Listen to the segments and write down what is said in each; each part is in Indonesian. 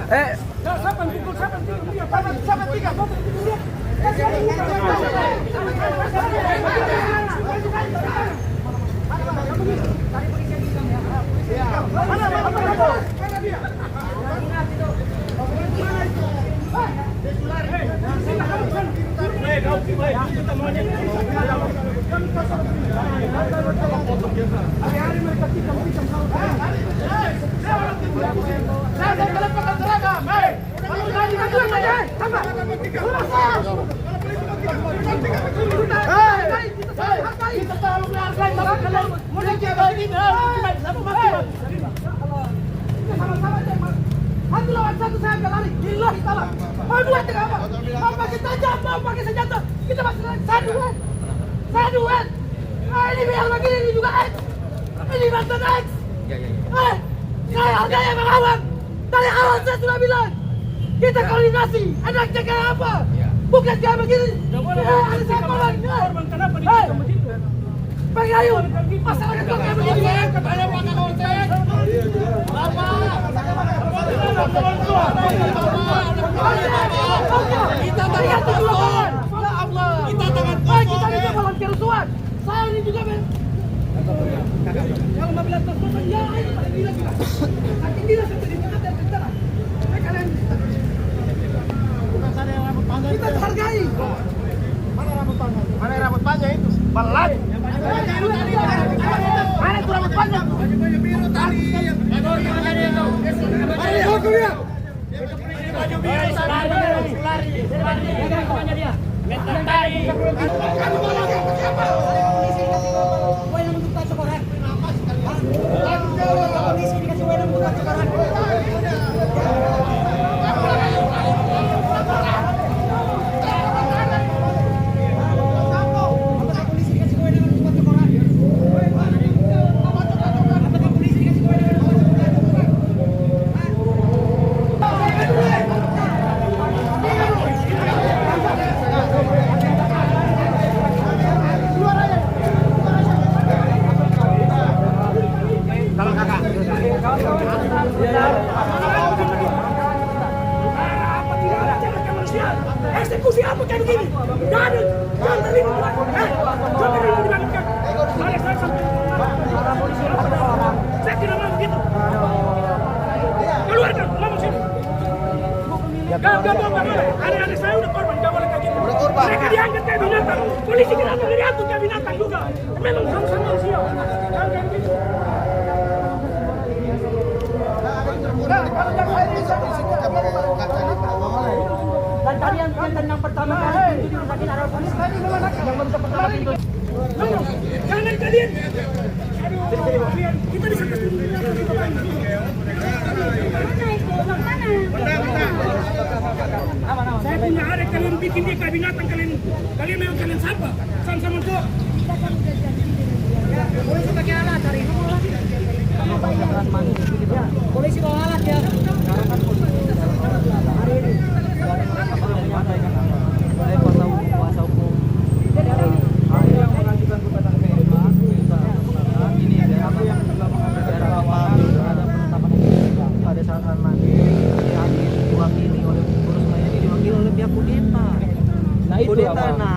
Siapa yang pukul? Siapa yang pukul? Siapa yang tiga? Satu lawan satu saya akan lari. Lillahi ta'ala. Mau dua tengah apa? Mau pakai tajam, mau pakai senjata. Kita masih saduan. Saduan. Ini biar begini ini juga X. Ini mantan X. Saya harganya melawan. Dari awal saya sudah bilang. Kita koordinasi. Enaknya kayak apa? Bukan kayak begini. Ada saya korban. Kenapa dikatakan begitu? Pengayun. Masyarakat kok kayak begini. Kepada Pak Kapolsek. Kita tangan kosong. Ya Allah. Kita tangan kosong. Kita juga malam kerusuhan. Saya ini juga yang 15 tahun ya ini pada gila juga. Saking gila sampai di tengah dan tentara. Kalian bukan saya yang rambut panjang. Kita hargai. Mana rambut panjang? Mana rambut panjang itu? Balat. Mana itu rambut panjang? Baju biru tadi. Baju biru. Baju biru lari. Dia. Mental tadi. Polisi dikasih wewenang bukan sekarang. Eksekusi apa kayak begini? Jangan terima. Jangan terima dimakan. Saya tidak mau begitu. Keluarkan, ngomong sini. Gak boleh. Adik-adik saya udah korban, gak boleh kayak gitu. Mereka diangkat kayak binatang. Polisi kenapa diangkat kayak binatang juga? Memang sama-sama manusia. Jangan kayak gitu. Dan tadi yang pertama kali itu dirusakin adalah polisi yang merusak pertama pintu. Jangan kalian. Kita bisa ketemu. Saya punya adik kalian bikin dia kayak binatang kalian memang kalian siapa? Sama-sama tuh. Polisi pakai alat hari ini. Polisi bawa alat ya. Nah itu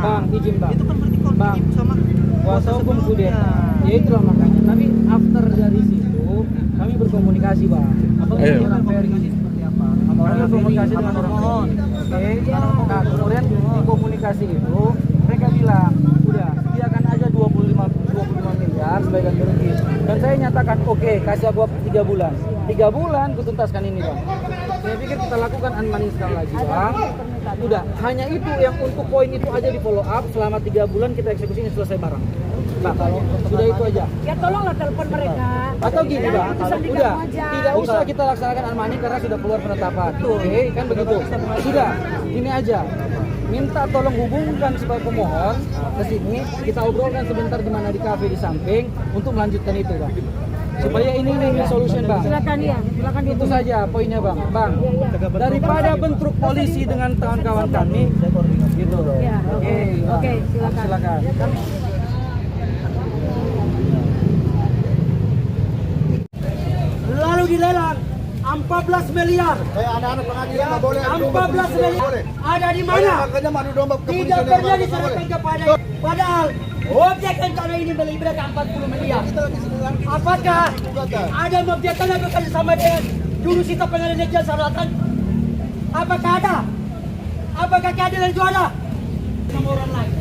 Bang, izin Bang. Itu kan berarti konflik sama kuasa hukum kudeta. Ya itulah makanya. Tapi after dari situ kami berkomunikasi Bang. Dengan Ferry seperti apa? Kami berkomunikasi dengan orang mohon. Oke. Nah kemudian di komunikasi itu mereka bilang udah sediakan aja 25 miliar sebagai ganti rugi. Dan saya nyatakan oke, kasih aku 3 bulan. 3 bulan kutuntaskan ini Bang. Saya pikir kita lakukan unmaniskan lagi Bang. Udah, hanya itu yang untuk poin itu aja di follow up. Selama 3 bulan kita eksekusi ini selesai barang. Nah, kalau sudah itu aja. Ya tolonglah telepon mereka. Atau gini Bang, udah tidak usah kita laksanakan unmoney karena sudah keluar penetapan. Oke, kan begitu. Sudah, ini aja. Minta tolong hubungkan sebagai pemohon ke sini, kita obrolkan sebentar di mana di kafe di samping untuk melanjutkan itu Bang. Supaya ini solution Bang. Silakan ya, silakan itu saja poinnya Bang. Bang, daripada bentrok polisi dengan kawan-kawan kami, gitu. Ya, oke, silakan. Lalu dilelang 14 miliar. Kayak anak-anak pengadilan nggak boleh. 14 miliar ada di mana? Makanya madu domba Tidak kepolisian pernah yang diserahkan kepada. Padahal objek rencana ini melibatkan 40 miliar. Kita lagi sedang Apakah gugatan. ada membiarkan atau bekerjasama dengan jurusita pengadilan negeri Selatan? Apakah ada? Apakah keadilan itu ada? Sama orang lain.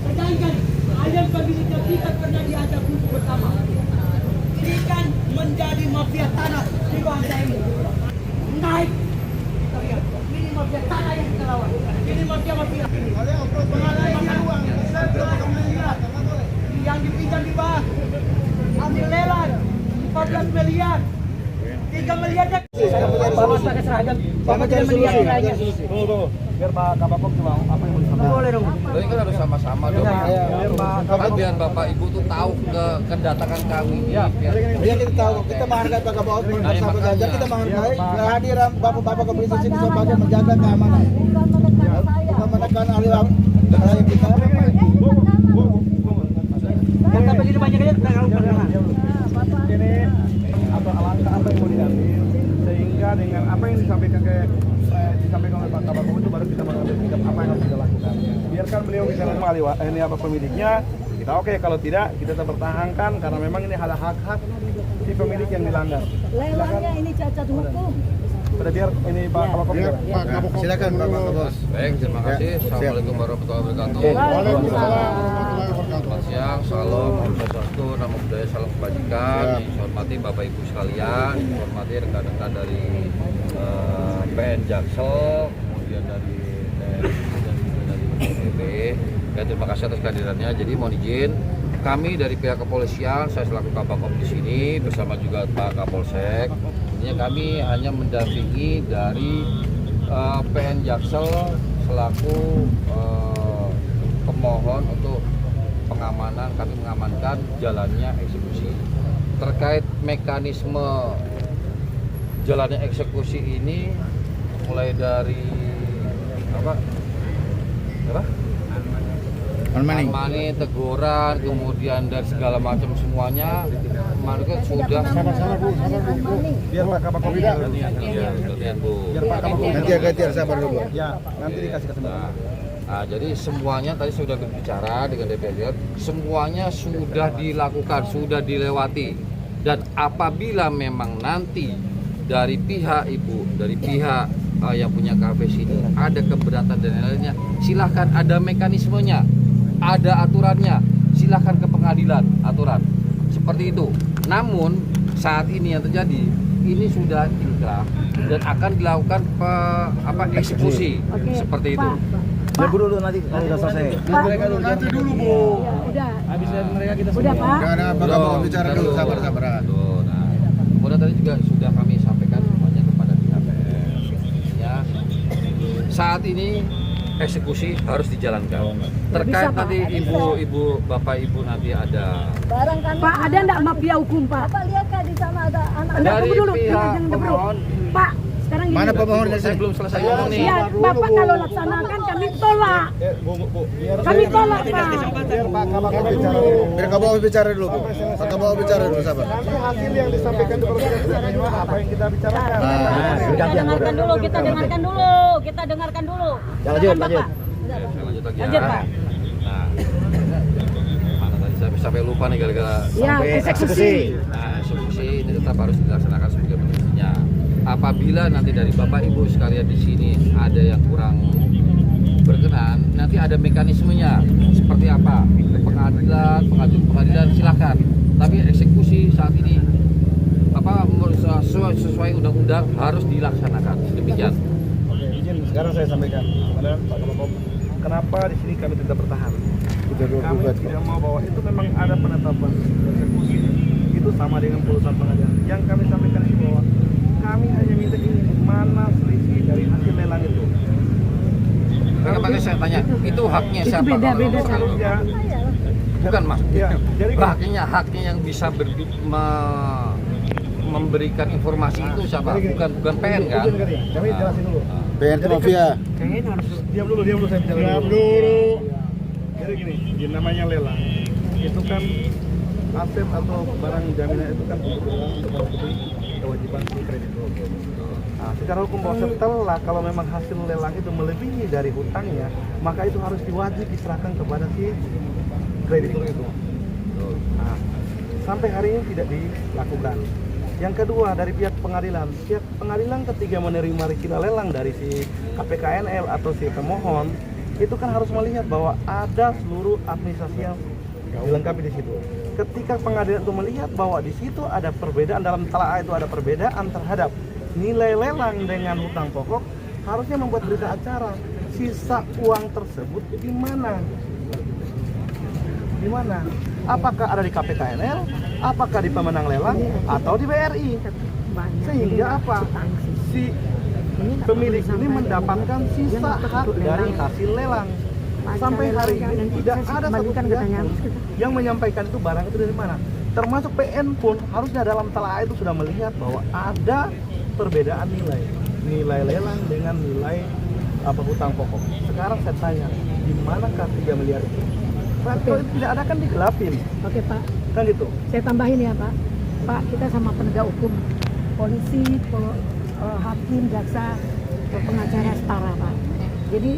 Sedangkan ayam pemiliknya tidak pernah diajak duduk bersama. Ini kan menjadi mafia tanah di bangsa ini. Naik. Ini mafia tanah yang kita lawan. Ini mafia-mafia. Yang dipinjam di bank. Ambil lelang 14 miliar. 3 miliar. Bapak pakai seragam. Bapak tidak melihat nilainya. Tunggu. Biar Pak Kapolkom cuma apa yang mau disampaikan. Boleh dong. Ini kan harus sama-sama dong. Kan biar Bapak Ibu tuh tahu kedatangan kami. Ya. Ya kita tahu, kita menghargai Pak Kapolres bersama Ganjar, kita menghargai kehadiran bapak-bapak kepolisian sini sebagai menjaga keamanan. Bukan menekan ahli rakyat kita. Kita begini banyak aja kalau perkenalan. Ini atau langkah apa yang mau diambil sehingga dengan apa yang disampaikan oleh Pak Kapolkom itu baru kita mengambil sikap apa yang harus kita lakukan. Biarkan beliau bicara sama ini apa pemiliknya, kita oke, kalau tidak kita tetap pertahankan karena memang ini hak si pemilik yang dilanggar. Lelangnya ini cacat hukum. Pada biar ini Pak Kapolkom. Silakan Pak Kapolres. Baik, terima kasih. Assalamualaikum warahmatullahi wabarakatuh. Selamat siang, salam, om swastiastu, namo buddhaya, salam kebajikan. Dihormati Bapak Ibu sekalian, dihormati rekan-rekan dari PN Jaksel, kemudian dari TNI dan juga dari BNPB. Ya, terima kasih atas kehadirannya. Jadi mohon izin, kami dari pihak kepolisian, saya selaku Kabakop di sini bersama juga Pak Kapolsek. Intinya kami hanya mendampingi dari PN Jaksel selaku pemohon untuk pengamanan. Kami mengamankan jalannya eksekusi. Terkait mekanisme jalannya eksekusi ini mulai dari apa? Money, teguran, kemudian dari segala macam semuanya, mereka sudah Biar Pak Kapolkom Gantian sabar dulu. Ya, nanti dikasih kesempatan. Nah, jadi semuanya tadi sudah berbicara dengan DPR, semuanya sudah dilakukan, sudah dilewati. Dan apabila memang nanti dari pihak ibu, dari pihak yang punya kafe sini ada keberatan dan lainnya, silahkan, ada mekanismenya, ada aturannya, silahkan ke pengadilan aturan seperti itu. Namun saat ini yang terjadi ini sudah inkrah dan akan dilakukan eksekusi. Oke, seperti itu. Ya Bu dulu nanti kalau sudah selesai. Nanti dulu Bu. Ya, udah. Habis dari mereka kita Udah, semua. Pak. Karena Pak Kapolres bicara dulu, sabar. Tuh, nah, kemudian tadi juga sudah kami sampaikan semuanya kepada pihak PS. Ya, saat ini eksekusi harus dijalankan. Terkait Bisa, Pak. nanti ibu, bapak ibu nanti ada Barang kami. Pak, ada enggak mafia hukum, Pak? Bapak lihat kan di sana ada anak. dari Tunggu dulu, pihak jangan dulu. pemohon. Pak, sekarang gini. Mana pemohon dari Saya sini? belum selesai ngomong nih. Ya, Bapak kalau laksanakan kami tolak. Bu, biar Kami tolak, Pak. biar Pak Kapolkom bicara dulu. Biar Kapolres bicara dulu Bu. Pak Kapolres bicara dulu, sabar. Nanti hasil yang disampaikan itu baru kita terima apa yang kita bicarakan. Kita dengarkan dulu. Kita dengarkan dulu. Lanjut. Ya, saya lanjut lagi Lanjut, ya. Pak. Nah, mana tadi saya sampai lupa nih gara-gara Ya, eksekusi. Nah, eksekusi ini tetap harus dilaksanakan sebagai mestinya. Apabila nanti dari Bapak Ibu sekalian di sini ada yang kurang berkenan, nanti ada mekanismenya seperti apa? Ke pengadilan, pengadilan silakan. Tapi eksekusi saat ini sesuai undang-undang harus dilaksanakan. Demikian. Oke, izin sekarang saya sampaikan kepada Pak Kapolkom, kenapa di sini kami tetap bertahan. Kami tidak mau bahwa itu memang ada penetapan eksekusi itu sama dengan putusan pengadilan. Yang kami sampaikan ini bahwa kami hanya minta ini mana selisih dari hasil lelang itu. Makanya saya tanya, itu haknya Itu siapa? beda-beda. Kalau Seharusnya bukan mas, ya, jadi haknya yang bisa memberikan informasi itu siapa? Bukan PN kan? Kami jelasin dulu. PN itu mafia. Diam dulu saya bicara dulu. Jadi gini, yang namanya lelang itu kan aset atau barang jaminan itu kan untuk kewajiban si kreditur. Nah, secara hukum bahwa setelah kalau memang hasil lelang itu melebihi dari hutangnya, maka itu harus diwajib diserahkan kepada si kreditur itu. Nah, sampai hari ini tidak dilakukan. Yang kedua, dari pihak pengadilan ketika menerima rincian lelang dari si KPKNL atau si pemohon, itu kan harus melihat bahwa ada seluruh administrasi yang dilengkapi di situ. Ketika pengadilan itu melihat bahwa di situ ada perbedaan, dalam telaah itu ada perbedaan terhadap nilai lelang dengan hutang pokok, harusnya membuat berita acara. Sisa uang tersebut di mana? Di mana? Apakah ada di KPKNL, apakah di pemenang lelang, atau di BRI? Sehingga apa? Si pemilik ini mendapatkan sisa hak dari hasil lelang. Sampai hari ini tidak ada satu pihak yang menyampaikan itu barang itu dari mana. Termasuk PN pun harusnya dalam telaah itu sudah melihat bahwa ada perbedaan nilai lelang dengan nilai hutang pokok. Sekarang saya tanya, di manakah 3 miliar itu? Kalau itu tidak ada kan digelapin. Oke Pak, Kan gitu. saya tambahin ya Pak. Pak, kita sama penegak hukum, polisi, hakim, jaksa, pengacara setara Pak. Jadi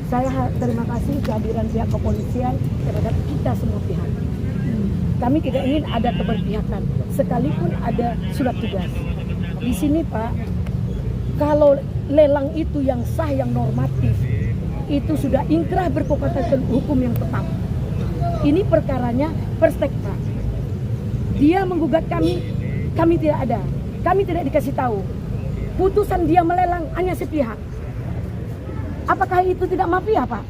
saya terima kasih kehadiran pihak kepolisian terhadap kita semua pihak. Kami tidak ingin ada keberpihakan, sekalipun ada surat tugas. Di sini Pak, kalau lelang itu yang sah, yang normatif, itu sudah ingkrah berkekuatan hukum yang tetap. Ini perkaranya perstek Pak. Dia menggugat kami tidak ada, kami tidak dikasih tahu. Putusan dia melelang hanya sepihak. Apakah itu tidak mafia Pak?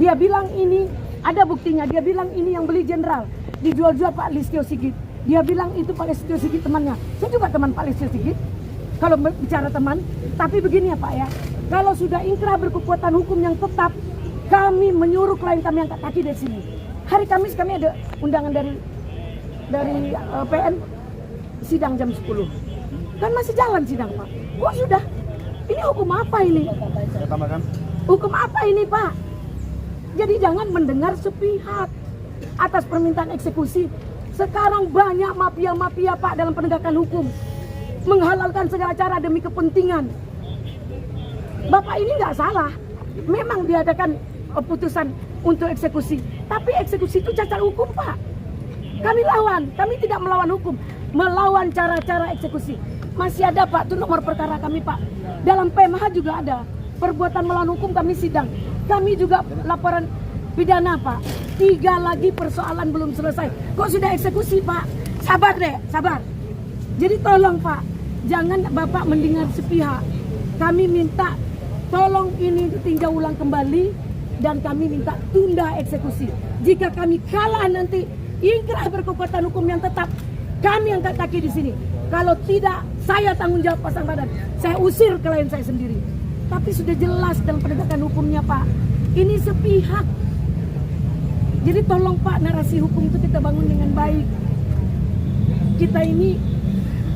Dia bilang ini ada buktinya, dia bilang ini yang beli jenderal, dijual-jual Pak Listio Sigit. Dia bilang itu Pak Listio Sigit temannya. Saya juga teman Pak Listio Sigit. Kalau bicara teman, tapi begini ya Pak ya. Kalau sudah ingkrah berkekuatan hukum yang tetap, kami menyuruh klien kami angkat kaki dari sini. Hari Kamis kami ada undangan dari PN sidang jam 10. Kan masih jalan sidang Pak. Kok sudah? Ini hukum apa ini? Saya tambahkan. Hukum apa ini Pak? Jadi jangan mendengar sepihak atas permintaan eksekusi. Sekarang banyak mafia-mafia Pak dalam penegakan hukum. Menghalalkan segala cara demi kepentingan. Bapak ini nggak salah. Memang diadakan putusan untuk eksekusi. Tapi eksekusi itu cacat hukum Pak. Kami lawan, kami tidak melawan hukum. Melawan cara-cara eksekusi. Masih ada Pak, itu nomor perkara kami Pak. Dalam PMH juga ada. Perbuatan melawan hukum kami sidang. Kami juga laporan pidana Pak. 3 lagi persoalan belum selesai. Kok sudah eksekusi Pak? Sabar deh, sabar. Jadi tolong Pak, jangan Bapak mendengar sepihak. Kami minta tolong ini ditinjau ulang kembali dan kami minta tunda eksekusi. Jika kami kalah nanti ingkrah berkekuatan hukum yang tetap, kami angkat kaki di sini. Kalau tidak, saya tanggung jawab pasang badan. Saya usir klien saya sendiri. Tapi sudah jelas dalam penegakan hukumnya Pak. Ini sepihak. Jadi tolong Pak, narasi hukum itu kita bangun dengan baik. Kita ini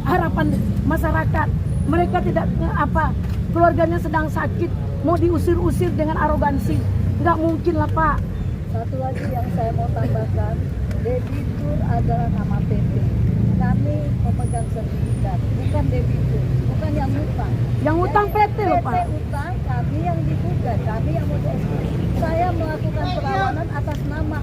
harapan masyarakat. Mereka tidak keluarganya sedang sakit, mau diusir-usir dengan arogansi. Nggak mungkin lah Pak. Satu lagi yang saya mau tambahkan, debitur adalah nama PT. Kami pemegang sertifikat, bukan debitur, bukan yang hutang. Yang hutang PT loh Pak. PT hutang, kami yang digugat, kami yang mau dieksekusi. Saya melakukan perlawanan atas nama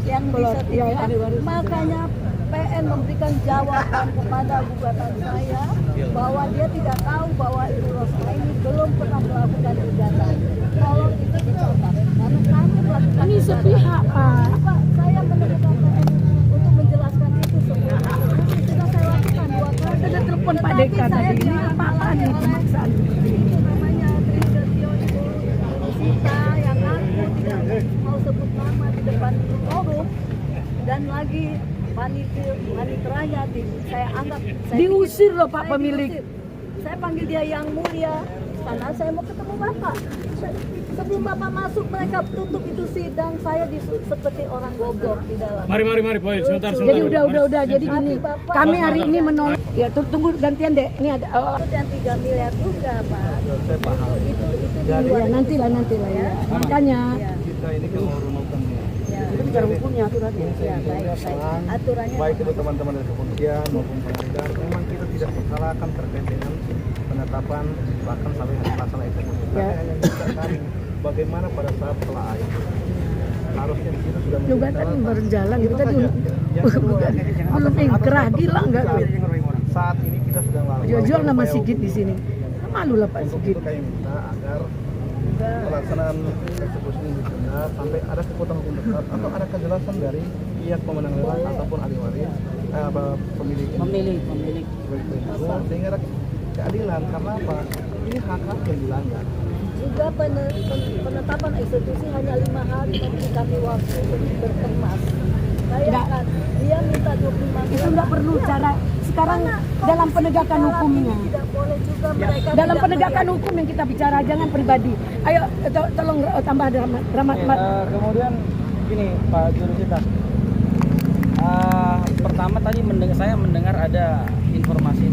yang di sertifikat. Makanya PN memberikan jawaban kepada gugatan saya bahwa dia tidak tahu bahwa Ibu Rosma ini belum pernah melakukan gugatan. Tolong itu dicatat. Karena kami melakukan Ini sepihak Pak. Pak, saya menemukan PN untuk menjelaskan itu semua. Sudah saya lakukan 2 kali. Ada telepon Pak Deka tadi. Ini apa-apaan nih pemaksaan? Ini namanya Trisatyo Sita yang aku tidak mau sebut nama di depan forum dan lagi paniteranya saya anggap Diusir loh Pak saya pemilik. diusir. Saya panggil dia yang mulia karena saya mau ketemu Bapak. Sebelum Bapak masuk mereka tutup itu sidang, saya seperti orang goblok di dalam. Mari, poin. Sebentar. Jadi udah. Jadi gini, Bapak- kami hari ini menolak. Ya tunggu gantian deh. Ini ada. Yang 3 miliar juga Pak. Saya paham. Itu di Jadi- luar. Ya nantilah ya. Makanya. Ya, Kita ini kan mau rumah hukumnya. ya. Itu bicara hukumnya aturannya. Ya, baik. Aturannya Baik itu teman-teman dari kepolisian maupun pengadilan, memang kita tidak disalahkan terkait dengan penetapan bahkan sampai pelaksanaan eksekusi. Tapi hanya minta kami bagaimana pada saat telah air harusnya di situ sudah juga kan berjalan gitu tadi Yang kedua, belum ingkrah gila enggak tuh. saat ini kita sedang lakukan Jual nama upaya Sigit hukum. di sini. Malu lah Pak Untuk Sigit. itu kami minta agar pelaksanaan eksekusi ini benar sampai ada kekuatan hukum tetap atau ada kejelasan dari pihak pemenang lelang ataupun ahli waris pemilik seperti itu, sehingga ada keadilan. Karena apa? Ini hak-hak yang dilanggar. Juga penetapan eksekusi hanya 5 hari nanti kami waktu untuk berkemas. Bayangkan, dia minta 25 hari. Itu enggak perlu cara sekarang dalam penegakan hukumnya. Tidak boleh juga mereka Dalam tidak penegakan hukum yang kita bicara, jangan pribadi. Ayo tolong tambah drama. Kemudian gini Pak Jurusita, pertama tadi saya mendengar ada informasi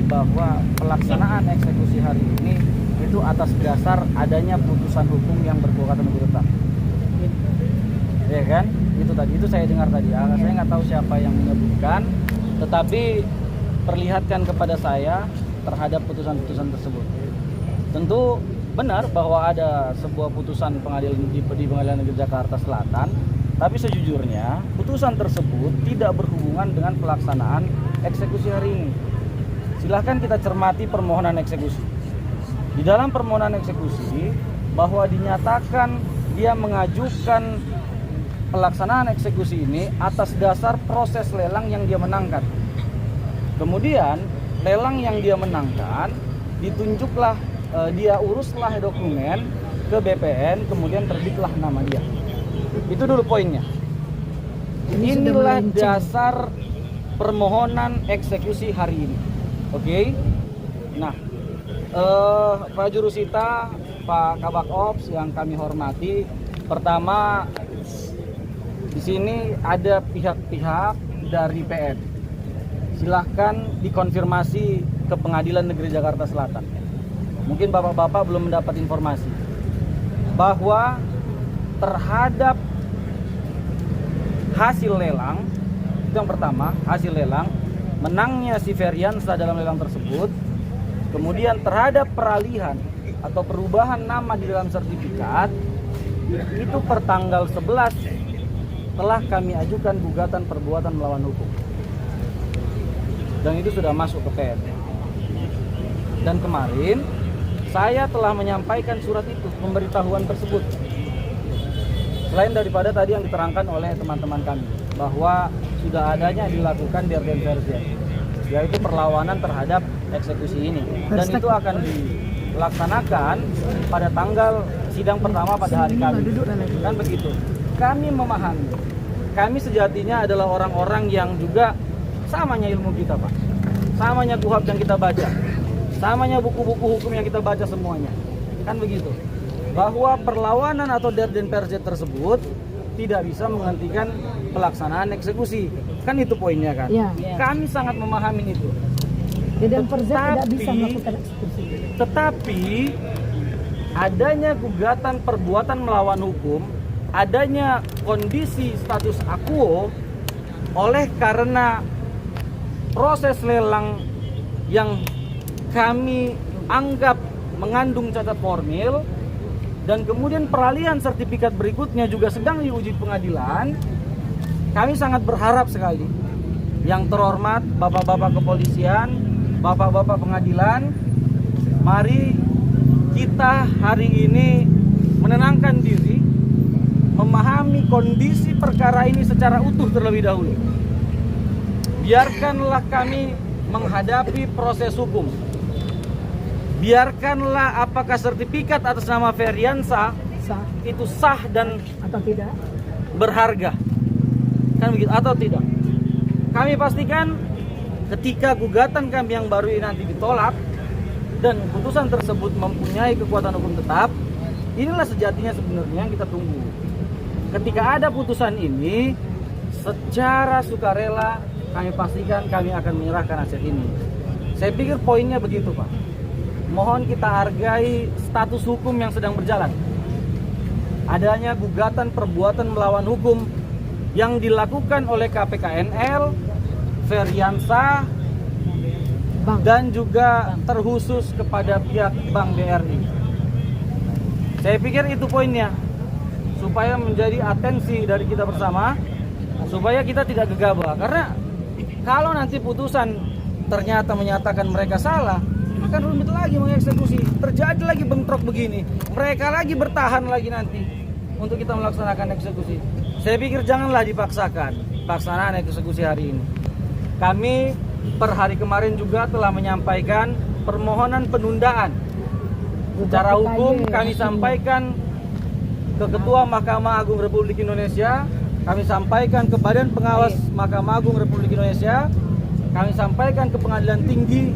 bahwa pelaksanaan eksekusi hari ini itu atas dasar adanya putusan hukum yang berkekuatan hukum tetap, ya kan? Itu saya dengar tadi. Saya nggak tahu siapa yang menyebutkan, tetapi perlihatkan kepada saya terhadap putusan-putusan tersebut. Tentu benar bahwa ada sebuah putusan pengadilan di Pengadilan Negeri Jakarta Selatan, tapi sejujurnya putusan tersebut tidak berhubungan dengan pelaksanaan eksekusi hari ini. Silahkan kita cermati permohonan eksekusi. Di dalam permohonan eksekusi bahwa dinyatakan dia mengajukan pelaksanaan eksekusi ini atas dasar proses lelang yang dia menangkan. Kemudian lelang yang dia menangkan ditunjuklah, dia uruslah dokumen ke BPN, kemudian terbitlah nama dia. Itu dulu poinnya. Inilah dasar permohonan eksekusi hari ini. Oke. Nah, Pak Jurusita, Pak Kabak Ops yang kami hormati, pertama di sini ada pihak-pihak dari PN. Silahkan dikonfirmasi ke Pengadilan Negeri Jakarta Selatan. Mungkin bapak-bapak belum mendapat informasi bahwa terhadap hasil lelang, itu yang pertama, hasil lelang menangnya si Feriansa dalam lelang tersebut. Kemudian terhadap peralihan atau perubahan nama di dalam sertifikat itu per tanggal 11 telah kami ajukan gugatan perbuatan melawan hukum, dan itu sudah masuk ke PN. Dan kemarin saya telah menyampaikan surat itu, pemberitahuan tersebut, selain daripada tadi yang diterangkan oleh teman-teman kami bahwa sudah adanya dilakukan derdenversi, yaitu perlawanan terhadap eksekusi ini, dan itu akan dilaksanakan pada tanggal sidang pertama pada hari Kamis. Kan begitu. Kami memahami, kami sejatinya adalah orang-orang yang juga samanya ilmu kita, Pak, samanya kuhab yang kita baca, samanya buku-buku hukum yang kita baca semuanya, kan begitu, bahwa perlawanan atau derdenversi tersebut tidak bisa menghentikan pelaksanaan eksekusi, kan itu poinnya kan. Ya. Kami sangat memahami itu. Derdenversi tidak bisa melakukan eksekusi. Tetapi adanya gugatan perbuatan melawan hukum, adanya kondisi status akuo, oleh karena proses lelang yang kami anggap mengandung cacat formil, dan kemudian peralihan sertifikat berikutnya juga sedang diuji pengadilan, kami sangat berharap sekali yang terhormat bapak-bapak kepolisian, bapak-bapak pengadilan, mari kita hari ini menenangkan diri, memahami kondisi perkara ini secara utuh terlebih dahulu. Biarkanlah kami menghadapi proses hukum. Biarkanlah apakah sertifikat atas nama Feriansa itu sah dan Atau tidak? berharga, kan begitu, atau tidak. Kami pastikan ketika gugatan kami yang baru ini nanti ditolak dan putusan tersebut mempunyai kekuatan hukum tetap, inilah sejatinya sebenarnya yang kita tunggu. Ketika ada putusan ini, secara sukarela kami pastikan kami akan menyerahkan aset ini. Saya pikir poinnya begitu, Pak. Mohon kita hargai status hukum yang sedang berjalan. Adanya gugatan perbuatan melawan hukum yang dilakukan oleh KPKNL, Feriansa, dan juga terkhusus kepada pihak Bank BRI. Saya pikir itu poinnya, supaya menjadi atensi dari kita bersama, supaya kita tidak gegabah. Karena kalau nanti putusan ternyata menyatakan mereka salah, akan rumit lagi mengeksekusi. Terjadi lagi bentrok begini, mereka lagi bertahan lagi nanti untuk kita melaksanakan eksekusi. Saya pikir janganlah dipaksakan pelaksanaan eksekusi hari ini. Kami per hari kemarin juga telah menyampaikan permohonan penundaan. Secara hukum kami sampaikan ke Ketua Mahkamah Agung Republik Indonesia, kami sampaikan ke Badan Pengawas Mahkamah Agung Republik Indonesia, kami sampaikan ke Pengadilan Tinggi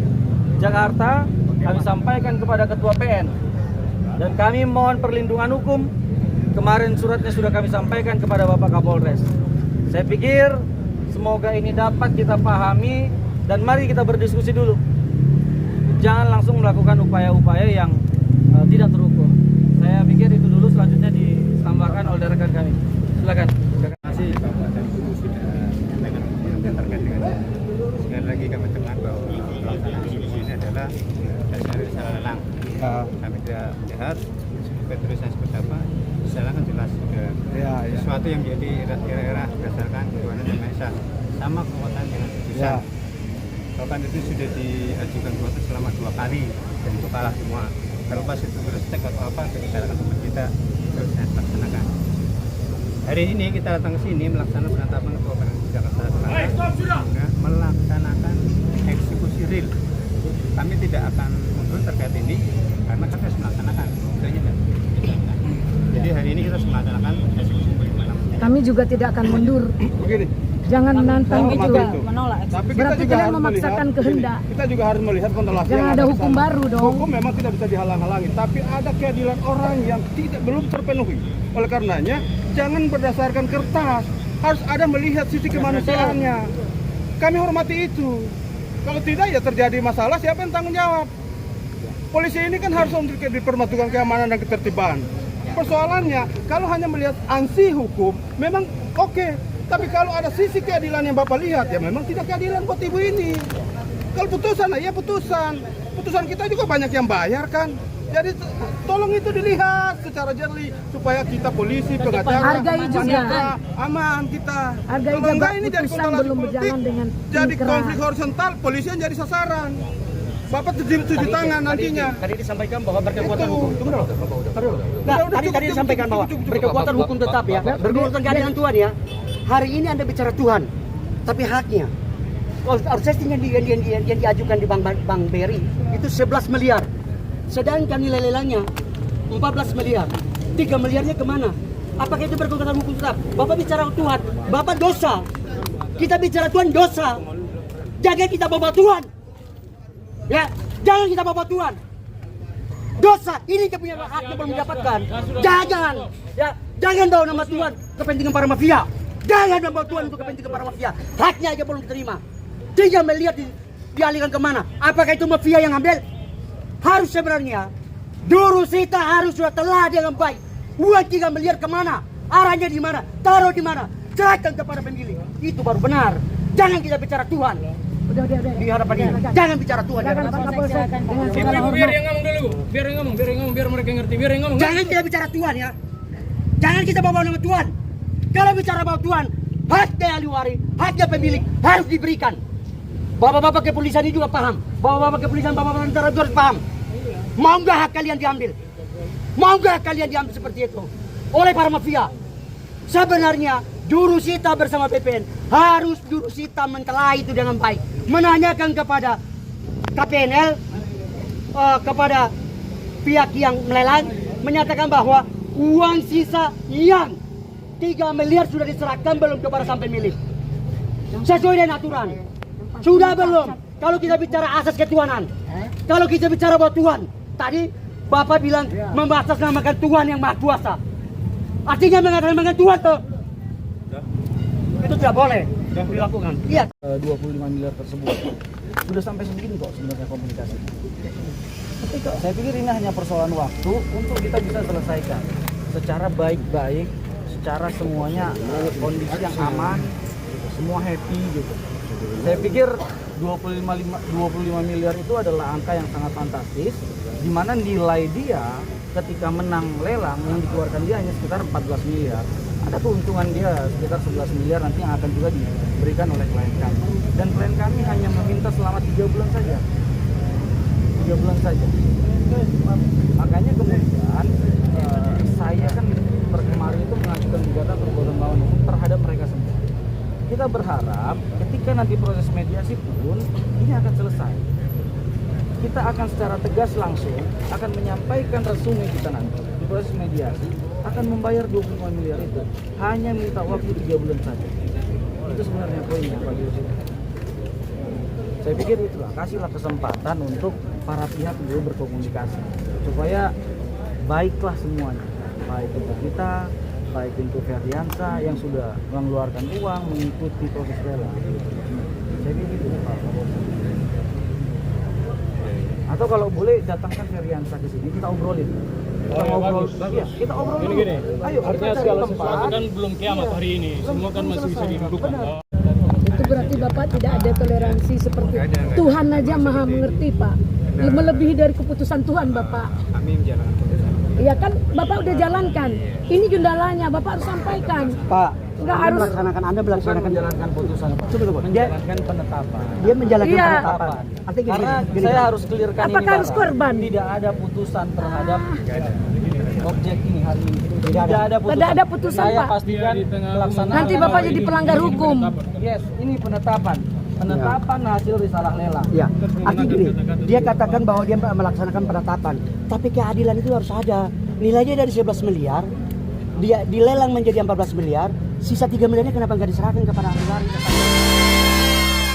Jakarta, kami sampaikan kepada Ketua PN, dan kami mohon perlindungan hukum. Kemarin suratnya sudah kami sampaikan kepada Bapak Kapolres. Saya pikir semoga ini dapat kita pahami, dan mari kita berdiskusi dulu. Jangan langsung melakukan upaya-upaya yang tidak terukur. Saya pikir itu dulu, selanjutnya ditambahkan oleh rekan kami. Silakan. Terima kasih Bapak dan Ibu sudah menyampaikan terkait dengan sekali lagi kami tekan bahwa pelaksanaan eksekusi ini adalah dasar secara lelang. Kami tidak melihat tulisan seperti apa. Secara kan jelas sudah sesuatu yang menjadi era-era berdasarkan ketuhanan yang Maha Esa, sama kekuatan dengan putusan. Bahkan itu sudah diajukan gugatan selama 2 kali dan itu kalah semua. Kalau pas itu berestek atau apa, bicarakan sama kita terus saya laksanakan. Hari ini kita datang ke sini melaksanakan penetapan Ketua PN Jakarta Selatan, melaksanakan eksekusi real. Kami tidak akan mundur terkait ini karena kami harus melaksanakan. Jadi hari ini kita harus melaksanakan eksekusi real. Kami juga tidak akan mundur. Begini, Jangan menantang Sama juga. itu. Tapi kita Berarti juga kalian harus memaksakan melihat, kehendak. Kita juga harus melihat kontelasi. Jangan yang ada di hukum sana. baru dong. Hukum memang tidak bisa dihalang-halangi, tapi ada keadilan orang yang belum terpenuhi. Oleh karenanya, jangan berdasarkan kertas, harus ada melihat sisi kemanusiaannya. Kami hormati itu. Kalau tidak ya terjadi masalah, siapa yang tanggung jawab? Polisi ini kan harus untuk dipermatukan keamanan dan ketertiban. Persoalannya, kalau hanya melihat ansi hukum, memang oke. Tapi kalau ada sisi keadilan yang Bapak lihat, ya memang tidak keadilan buat ibu ini. Kalau putusan, ya putusan. Putusan kita juga banyak yang bayar kan. Jadi tolong itu dilihat secara jernih supaya kita polisi, pengacara, Hargai juga. wanita, aman kita. Hargai Kalau juga enggak ini jadi putusan konstelasi belum politik, berjalan dengan jadi keras. konflik horizontal, polisian jadi sasaran. Bapak cuci tangan nantinya. Tadi disampaikan bahwa berkekuatan Itu. hukum. Udah, Tadi cukup, disampaikan bahwa cukup. berkekuatan hukum tetap ya. Berkekuatan keadilan Tuhan ya. Hari ini Anda bicara Tuhan, tapi haknya. Outsourcing yang diajukan di Bank BRI itu 11 miliar. Sedangkan nilai lelangnya 14 miliar. 3 miliarnya kemana? Apakah itu berkekuatan hukum tetap? Bapak bicara Tuhan, Bapak dosa. Kita bicara Tuhan dosa. Jangan kita bawa Tuhan. Ya, jangan kita bawa Tuhan. Dosa, ini dia punya haknya belum mendapatkan. Jangan, ya, jangan bawa nama Tuhan kepentingan para mafia. Jangan bawa Tuhan untuk kepentingan para mafia. Haknya aja belum diterima. 3 miliar dialihkan kemana? Apakah itu mafia yang ambil? Harus sebenarnya Durusita harus sudah telah dengan baik. Uang 3 miliar kemana? Arahnya di mana? Taruh di mana? Serahkan kepada pemilih. Itu baru benar. Jangan kita bicara Tuhan. Udah. Di hadapan ini. Jangan bicara Tuhan. Silakan Pak Kapolsek dengan segala Ibu biar hormat. yang ngomong dulu. Biar yang ngomong, biar mereka ngerti. Biar yang ngomong. Jangan kita bicara Tuhan ya. Jangan kita bawa nama Tuhan. Kalau bicara bawa Tuhan, haknya ahli waris, haknya pemilik harus diberikan. Bapak-bapak kepolisian ini juga paham. Bapak-bapak kepolisian, bapak-bapak tentara juga harus paham. Mau nggak hak kalian diambil? Mau nggak kalian diambil seperti itu oleh para mafia? Sebenarnya Durusita bersama PPN harus Durusita mentelah itu dengan baik, menanyakan kepada KPNL, kepada pihak yang melelang, menyatakan bahwa uang sisa yang 3 miliar sudah diserahkan belum kepada sampai milik sesuai dengan aturan. Sudah belum? Kalau kita bicara asas ketuhanan, kalau kita bicara bahwa Tuhan, tadi Bapak bilang mengatasnamakan Tuhan yang Maha Kuasa. Artinya mengatasnamakan Tuhan tuh. Itu tidak boleh dilakukan. Iya. 25 miliar tersebut sudah sampai segini kok sebenarnya komunikasi. Saya pikir ini hanya persoalan waktu untuk kita bisa selesaikan secara baik-baik, secara semuanya kondisi yang aman, semua happy gitu. Saya pikir 25 miliar itu adalah angka yang sangat fantastis, di mana nilai dia ketika menang lelang yang dikeluarkan dia hanya sekitar 14 miliar. Ada keuntungan dia sekitar 11 miliar nanti yang akan juga diberikan oleh klien kami. Dan klien kami hanya meminta selama 3 bulan saja. 3 bulan saja. Makanya kemudian saya kan kemarin itu mengajukan gugatan perbuatan melawan hukum terhadap mereka semua. Kita berharap ketika nanti proses mediasi pun ini akan selesai. Kita akan secara tegas langsung akan menyampaikan resume kita nanti di proses mediasi akan membayar 25 miliar itu. Hanya minta waktu 3 bulan saja. Itu sebenarnya poinnya Pak Yusuf. Saya pikir itulah, kasihlah kesempatan untuk para pihak dulu berkomunikasi supaya baiklah semuanya, baik untuk kita, baik untuk Ferdiansa yang sudah mengeluarkan uang mengikuti proses lelang. Saya pikir gitu Pak. Atau kalau boleh datangkan Ferdiansa ke sini, kita obrolin. Kita ngobrol, ya, kita obrolin. Gini. Ayo, Artinya segala sesuatu kan belum kiamat hari ini, semua kan masih bisa didudukan. Itu berarti Bapak tidak ada toleransi seperti Tuhan aja maha mengerti Pak. Melebihi dari keputusan Tuhan Bapak. Kami menjalankan keputusan. Iya kan Bapak udah jalankan. Ini gendalanya Bapak harus sampaikan. Pak, Nggak harus Anda Bukan melaksanakan menjalankan putusan, Pak. Menjalankan penetapan. Dia menjalankan Iya. penetapan. Artinya Karena gini, saya harus clearkan ini. Apakah harus Bara. korban? Tidak ada putusan terhadap objek ini hari ini. Tidak Tidak ada putusan, Saya Pak. pastikan pelaksanaan. Nanti Bapak jadi pelanggar hukum. Yes, ini penetapan. Penetapan hasil risalah lelang. Ya, artinya gini, dia katakan bahwa dia melaksanakan penetapan, tapi keadilan itu harus ada. Nilainya dari 11 miliar, dia dilelang menjadi 14 miliar, sisa 3 miliarnya kenapa nggak diserahkan kepada ahli waris?